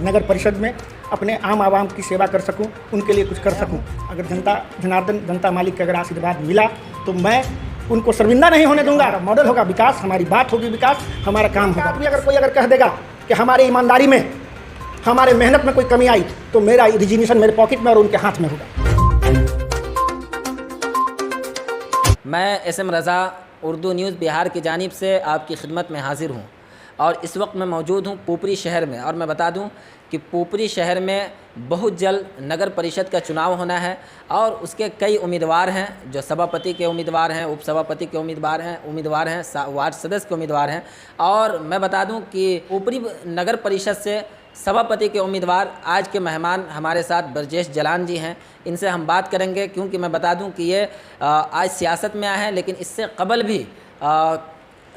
नगर परिषद में अपने आम आवाम की सेवा कर सकूं, उनके लिए कुछ कर सकूं। अगर जनता मालिक का अगर आशीर्वाद मिला तो मैं उनको शर्मिंदा नहीं होने दूंगा। मॉडल होगा विकास, हमारी बात होगी विकास, हमारा काम होगा। अगर कोई कह देगा कि हमारी ईमानदारी में, हमारे मेहनत में कोई कमी आई तो मेरा रिजिग्नेशन मेरे पॉकेट में और उनके हाथ में होगा। मैं SM रज़ा उर्दू न्यूज़ बिहार की जानिब से आपकी खिदमत में हाज़िर हूँ और इस वक्त मैं मौजूद हूँ पोपरी शहर में। और मैं बता दूँ कि पोपरी शहर में बहुत जल्द नगर परिषद का चुनाव होना है और उसके कई उम्मीदवार हैं, जो सभापति के उम्मीदवार हैं, उपसभापति के उम्मीदवार हैं, वार्ड सदस्य के उम्मीदवार हैं। और मैं बता दूं कि पोपरी नगर परिषद से सभापति के उम्मीदवार आज के मेहमान हमारे साथ ब्रजेश जलान जी हैं। इनसे हम बात करेंगे, क्योंकि मैं बता दूं कि ये आज सियासत में आए हैं, लेकिन इससे कबल भी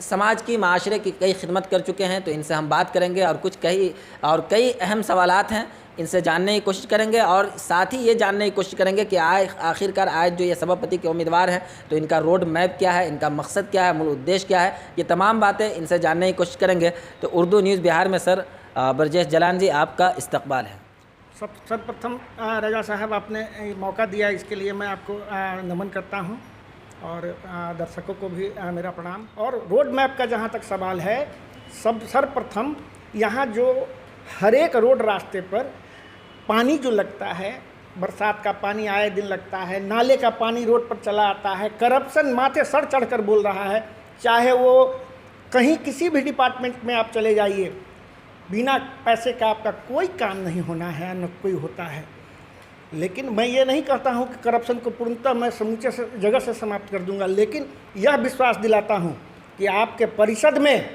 समाज की, माशरे की कई खिदमत कर चुके हैं। तो इनसे हम बात करेंगे और कई अहम सवालात हैं, इनसे जानने की कोशिश करेंगे और साथ ही ये जानने की कोशिश करेंगे कि आखिरकार आज जो ये सभापति के उम्मीदवार हैं तो इनका रोड मैप क्या है, इनका मकसद क्या है, मूल उद्देश्य क्या है, ये तमाम बातें इनसे जानने की कोशिश करेंगे। तो उर्दू न्यूज़ बिहार में सर ब्रजेश जलान जी, आपका इस्तकबाल है। सर्वप्रथम रजा साहब, आपने मौका दिया, इसके लिए मैं आपको नमन करता हूं और दर्शकों को भी मेरा प्रणाम। और रोड मैप का जहां तक सवाल है, सर्वप्रथम यहाँ जो हर एक रोड रास्ते पर पानी जो लगता है, बरसात का पानी आए दिन लगता है, नाले का पानी रोड पर चला आता है, करप्शन माथे सर चढ़कर बोल रहा है। चाहे वो कहीं किसी भी डिपार्टमेंट में आप चले जाइए, बिना पैसे का आपका कोई काम नहीं होना है, न कोई होता है। लेकिन मैं ये नहीं कहता हूँ कि करप्शन को पूर्णतः मैं समूचे जगह से समाप्त कर दूंगा, लेकिन यह विश्वास दिलाता हूँ कि आपके परिषद में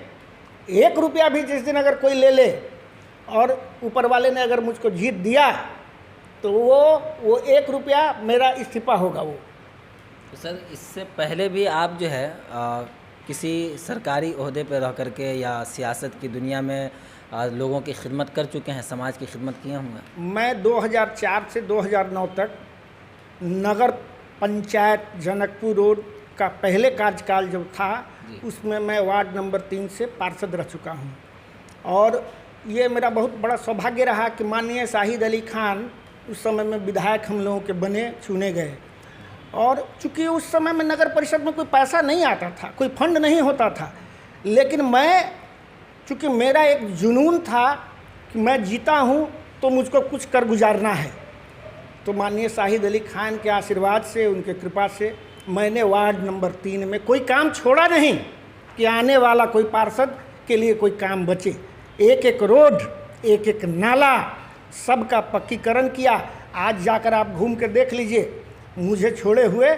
1 रुपया भी जिस दिन अगर कोई ले और ऊपर वाले ने अगर मुझको जीत दिया तो वो 1 रुपया मेरा इस्तीफा होगा। वो तो सर, इससे पहले भी आप जो है किसी सरकारी ओहदे पर रह करके या सियासत की दुनिया में लोगों की खिदमत कर चुके हैं, समाज की खिदमत किए होंगे। मैं 2004 से 2009 तक नगर पंचायत जनकपुर रोड का पहले कार्यकाल जब था उसमें मैं वार्ड नंबर 3 से पार्षद रह चुका हूं। और ये मेरा बहुत बड़ा सौभाग्य रहा कि माननीय शाहिद अली खान उस समय में विधायक हम लोगों के बने, चुने गए। और चूँकि उस समय में नगर परिषद में कोई पैसा नहीं आता था, कोई फंड नहीं होता था, लेकिन मैं, चूँकि मेरा एक जुनून था कि मैं जीता हूँ तो मुझको कुछ कर गुजारना है, तो माननीय शाहिद अली खान के आशीर्वाद से, उनके कृपा से मैंने वार्ड नंबर 3 में कोई काम छोड़ा नहीं कि आने वाला कोई पार्षद के लिए कोई काम बचे। एक रोड, एक नाला, सबका पक्कीकरण किया। आज जाकर आप घूम कर देख लीजिए, मुझे छोड़े हुए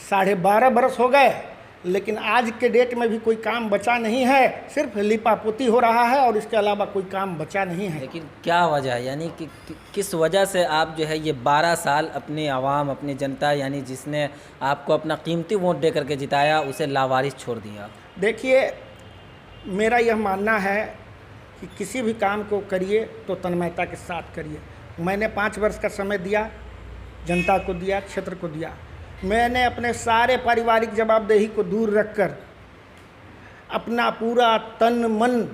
12.5 बरस हो गए, लेकिन आज के डेट में भी कोई काम बचा नहीं है, सिर्फ लिपापोती हो रहा है और इसके अलावा कोई काम बचा नहीं है। लेकिन क्या वजह है, यानी कि किस वजह से आप जो है ये 12 साल अपनी आवाम, अपनी जनता, यानी जिसने आपको अपना कीमती वोट दे करके जिताया, उसे लावारिस छोड़ दिया? देखिए, मेरा यह मानना है कि किसी भी काम को करिए तो तन्मयता के साथ करिए। मैंने 5 वर्ष का समय दिया, जनता को दिया, क्षेत्र को दिया। मैंने अपने सारे पारिवारिक जवाबदेही को दूर रखकर अपना पूरा तन मन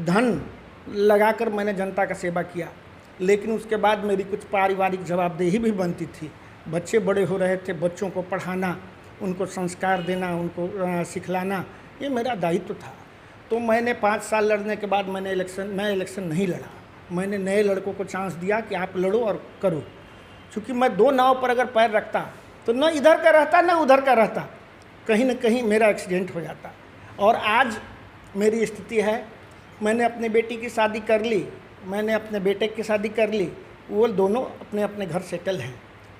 धन लगाकर मैंने जनता का सेवा किया। लेकिन उसके बाद मेरी कुछ पारिवारिक जवाबदेही भी बनती थी। बच्चे बड़े हो रहे थे, बच्चों को पढ़ाना, उनको संस्कार देना, उनको सिखलाना, ये मेरा दायित्व था। तो मैंने 5 साल लड़ने के बाद मैं इलेक्शन नहीं लड़ा। मैंने नए लड़कों को चांस दिया कि आप लड़ो और करो। चूँकि मैं 2 नाव पर अगर पैर रखता तो न इधर का रहता न उधर का रहता, कहीं न कहीं मेरा एक्सीडेंट हो जाता। और आज मेरी स्थिति है, मैंने अपनी बेटी की शादी कर ली, मैंने अपने बेटे की शादी कर ली, वो दोनों अपने अपने घर सेटल हैं।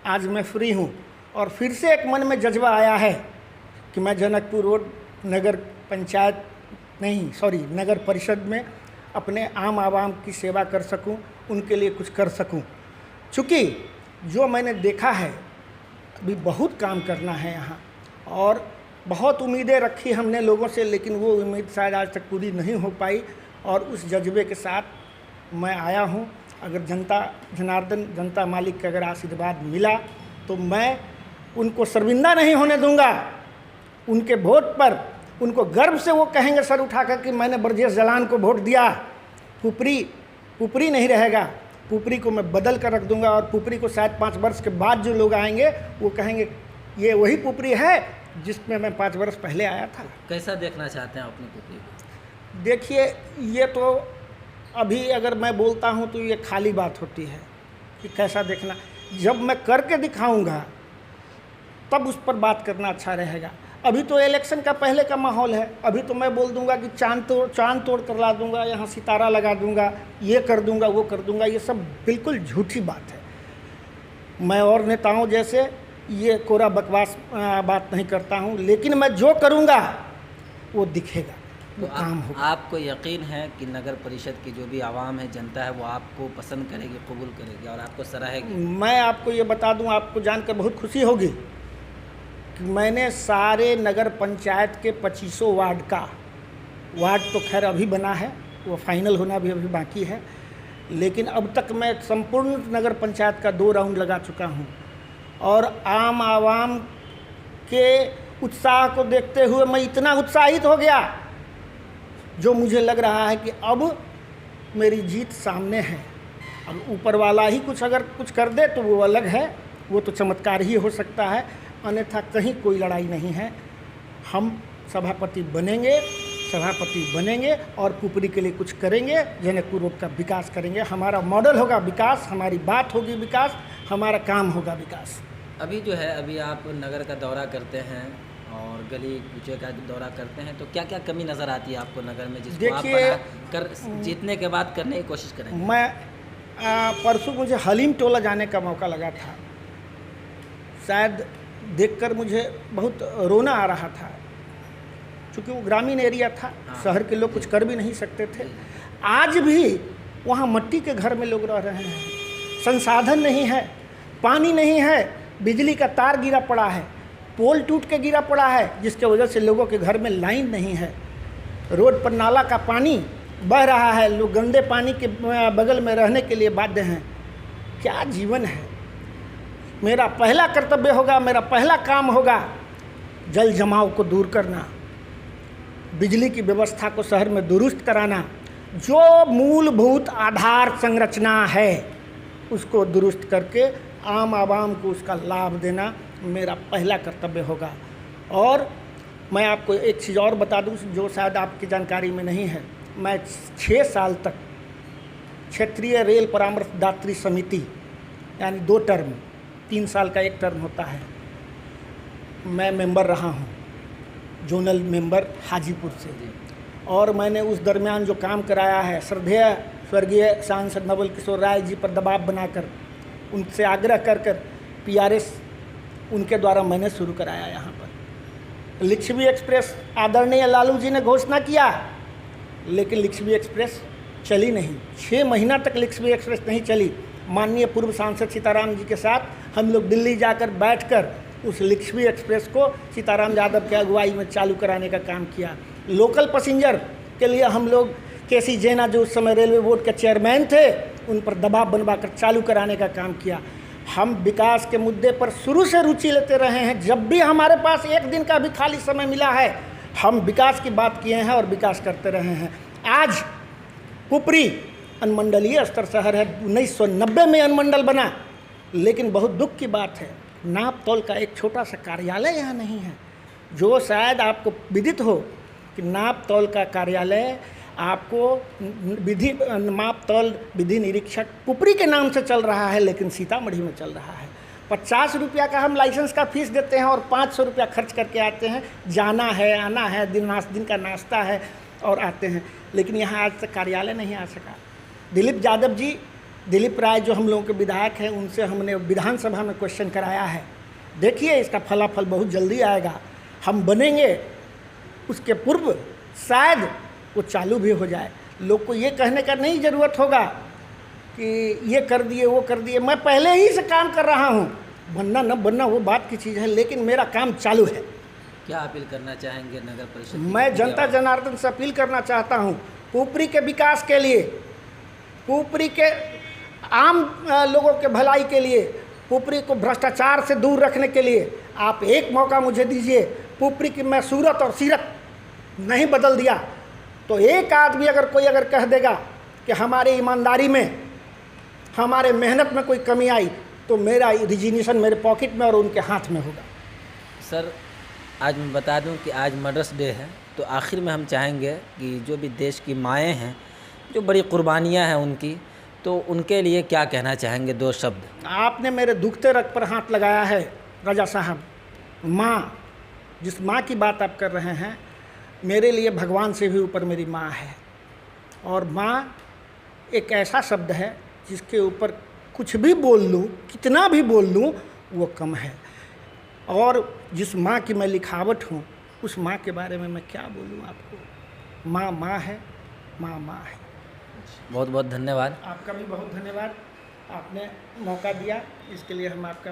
आज मैं फ्री हूँ और फिर से एक मन में जज्बा आया है कि मैं जनकपुर रोड नगर परिषद में अपने आम आवाम की सेवा कर सकूं, उनके लिए कुछ कर सकूं। चूँकि जो मैंने देखा है, अभी बहुत काम करना है यहाँ और बहुत उम्मीदें रखी हमने लोगों से, लेकिन वो उम्मीद शायद आज तक पूरी नहीं हो पाई। और उस जज्बे के साथ मैं आया हूँ। अगर जनता मालिक का अगर आशीर्वाद मिला तो मैं उनको शर्मिंदा नहीं होने दूंगा। उनके वोट पर उनको गर्व से वो कहेंगे सर उठाकर कि मैंने ब्रजेश जलान को वोट दिया। पुपरी पुपरी नहीं रहेगा, पुपरी को मैं बदल कर रख दूंगा और पुपरी को शायद 5 वर्ष के बाद जो लोग आएंगे वो कहेंगे ये वही पुपरी है जिसमें मैं 5 वर्ष पहले आया था। कैसा देखना चाहते हैं अपनी पुपरी को? देखिए, ये तो अभी अगर मैं बोलता हूँ तो ये खाली बात होती है कि कैसा देखना। जब मैं करके दिखाऊंगा तब उस पर बात करना अच्छा रहेगा। अभी तो इलेक्शन का पहले का माहौल है। अभी तो मैं बोल दूंगा कि चांद तोड़ कर ला दूंगा, यहाँ सितारा लगा दूंगा, ये कर दूंगा, वो कर दूंगा। ये सब बिल्कुल झूठी बात है। मैं और नेताओं जैसे ये कोरा बकवास बात नहीं करता हूँ, लेकिन मैं जो करूँगा वो दिखेगा, वो तो काम होगा। आपको यकीन है कि नगर परिषद की जो भी आवाम है, जनता है, वो आपको पसंद करेगी, कबूल करेगी और आपको सराहेगी? मैं आपको ये बता दूं, आपको जानकर बहुत खुशी होगी कि मैंने सारे नगर पंचायत के 25 वार्ड तो खैर अभी बना है, वो फाइनल होना भी अभी बाकी है, लेकिन अब तक मैं संपूर्ण नगर पंचायत का 2 राउंड लगा चुका हूं और आम आवाम के उत्साह को देखते हुए मैं इतना उत्साहित हो गया जो मुझे लग रहा है कि अब मेरी जीत सामने है। अब ऊपर वाला ही कुछ अगर कुछ कर दे तो वो अलग है, वो तो चमत्कार ही हो सकता है, अन्यथा कहीं कोई लड़ाई नहीं है। हम सभापति बनेंगे और पुपरी के लिए कुछ करेंगे, जनकपुर रोड का विकास करेंगे। हमारा मॉडल होगा विकास, हमारी बात होगी विकास, हमारा काम होगा विकास। अभी जो है, अभी आप नगर का दौरा करते हैं और गली कूचे का दौरा करते हैं, तो क्या क्या कमी नज़र आती है आपको नगर में, जिसको आप देखिए, कर जीतने के बाद करने की कोशिश करेंगे? मैं परसों मुझे हलीम टोला जाने का मौका लगा था। शायद देखकर मुझे बहुत रोना आ रहा था, क्योंकि वो ग्रामीण एरिया था। हाँ। शहर के लोग कुछ कर भी नहीं सकते थे। आज भी वहाँ मिट्टी के घर में लोग रह रहे हैं, संसाधन नहीं है, पानी नहीं है, बिजली का तार गिरा पड़ा है, पोल टूट के गिरा पड़ा है, जिसके वजह से लोगों के घर में लाइन नहीं है, रोड पर नाला का पानी बह रहा है, लोग गंदे पानी के बगल में रहने के लिए बाध्य हैं। क्या जीवन है। मेरा पहला कर्तव्य होगा, मेरा पहला काम होगा जल जमाव को दूर करना, बिजली की व्यवस्था को शहर में दुरुस्त कराना, जो मूलभूत आधार संरचना है उसको दुरुस्त करके आम आवाम को उसका लाभ देना मेरा पहला कर्तव्य होगा। और मैं आपको एक चीज़ और बता दूं जो शायद आपकी जानकारी में नहीं है। मैं 6 साल तक क्षेत्रीय रेल परामर्शदात्री समिति, यानी 2 टर्म, 3 साल का एक टर्म होता है, मैं मेंबर रहा हूं, जोनल मेंबर हाजीपुर से। और मैंने उस दरमियान जो काम कराया है, श्रद्धेय स्वर्गीय सांसद नवल किशोर राय जी पर दबाव बनाकर, उनसे आग्रह कर PRS उनके द्वारा मैंने शुरू कराया। यहाँ पर लिच्छवी एक्सप्रेस आदरणीय लालू जी ने घोषणा किया, लेकिन लिच्छवी एक्सप्रेस चली नहीं। 6 महीना तक लिच्छवी एक्सप्रेस नहीं चली। माननीय पूर्व सांसद सीताराम जी के साथ हम लोग दिल्ली जाकर बैठकर उस लिच्छवी एक्सप्रेस को सीताराम यादव के अगुवाई में चालू कराने का काम किया। लोकल पैसेंजर के लिए हम लोग KC जैना जो उस समय रेलवे बोर्ड के चेयरमैन थे, उन पर दबाव बनवाकर चालू कराने का काम किया। हम विकास के मुद्दे पर शुरू से रुचि लेते रहे हैं। जब भी हमारे पास एक दिन का भी खाली समय मिला है, हम विकास की बात किए हैं और विकास करते रहे हैं। आज पुपरी अनुमंडलीय स्तर शहर है, 1990 में अनुमंडल बना, लेकिन बहुत दुख की बात है नाप तोल का एक छोटा सा कार्यालय यहाँ नहीं है। जो शायद आपको विदित हो कि नाप तोल का कार्यालय आपको माप तौल विधि निरीक्षक पुपरी के नाम से चल रहा है, लेकिन सीतामढ़ी में चल रहा है। 50 रुपया का हम लाइसेंस का फीस देते हैं और 500 रुपया खर्च करके आते हैं। जाना है, आना है, दिन का नाश्ता है और आते हैं, लेकिन यहाँ आज तक कार्यालय नहीं आ सका। दिलीप यादव जी, दिलीप राय जो हम लोगों के विधायक हैं, उनसे हमने विधानसभा में क्वेश्चन कराया है। देखिए, इसका फलाफल बहुत जल्दी आएगा। हम बनेंगे, उसके पूर्व शायद वो चालू भी हो जाए। लोग को ये कहने का नहीं ज़रूरत होगा कि ये कर दिए, वो कर दिए। मैं पहले ही से काम कर रहा हूँ, बनना न बनना वो बात की चीज़ है, लेकिन मेरा काम चालू है। क्या अपील करना चाहेंगे नगर परिषद? मैं जनता जनार्दन से अपील करना चाहता हूँ, पुपरी के विकास के लिए, पुपरी के आम लोगों के भलाई के लिए, पुपरी को भ्रष्टाचार से दूर रखने के लिए आप एक मौका मुझे दीजिए। पुपरी की मैं सूरत और सीरत नहीं बदल दिया तो एक आदमी अगर कोई कह देगा कि हमारे ईमानदारी में, हमारे मेहनत में कोई कमी आई तो मेरा रिजिग्नेशन मेरे पॉकेट में और उनके हाथ में होगा। सर, आज मैं बता दूं कि आज मदर्स डे है, तो आखिर में हम चाहेंगे कि जो भी देश की माएँ हैं, जो बड़ी कुर्बानियाँ हैं उनकी, तो उनके लिए क्या कहना चाहेंगे? 2 शब्द। आपने मेरे दुखते रग पर हाथ लगाया है रजा साहब। माँ, जिस माँ की बात आप कर रहे हैं, मेरे लिए भगवान से भी ऊपर मेरी माँ है। और माँ एक ऐसा शब्द है जिसके ऊपर कुछ भी बोल लूँ, कितना भी बोल लूँ, वो कम है। और जिस माँ की मैं लिखावट हूँ, उस माँ के बारे में मैं क्या बोलूँ आपको। माँ माँ है, माँ माँ है। बहुत बहुत धन्यवाद। आपका भी बहुत धन्यवाद, आपने मौका दिया, इसके लिए हम आपका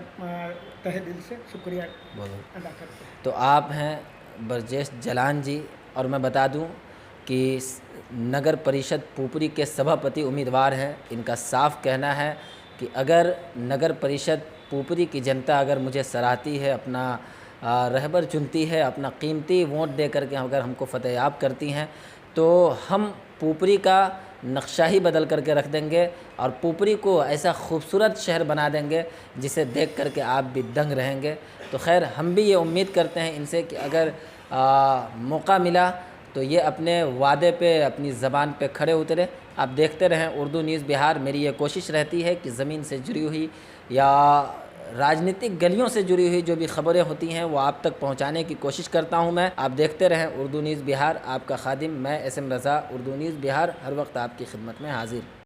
तहे दिल से शुक्रिया अदा करते हैं। तो आप हैं ब्रजेश जलान जी, और मैं बता दूं कि नगर परिषद पुपरी के सभापति उम्मीदवार हैं। इनका साफ कहना है कि अगर नगर परिषद पुपरी की जनता अगर मुझे सराहती है, अपना रहबर चुनती है, अपना कीमती वोट दे करके अगर हमको फतेहयाब करती हैं, तो हम पुपरी का नक्शा ही बदल करके रख देंगे और पुपरी को ऐसा खूबसूरत शहर बना देंगे जिसे देख करके आप भी दंग रहेंगे। तो खैर, हम भी ये उम्मीद करते हैं इनसे कि अगर मौका मिला तो ये अपने वादे पे, अपनी ज़बान पे खड़े उतरे। आप देखते रहें उर्दू न्यूज़ बिहार। मेरी ये कोशिश रहती है कि ज़मीन से जुड़ी हुई या राजनीतिक गलियों से जुड़ी हुई जो भी खबरें होती हैं वो आप तक पहुंचाने की कोशिश करता हूं मैं। आप देखते रहें उर्दू न्यूज़ बिहार। आपका खादिम मैं SM रज़ा, उर्दू न्यूज़ बिहार, हर वक्त आपकी खिदमत में हाजिर।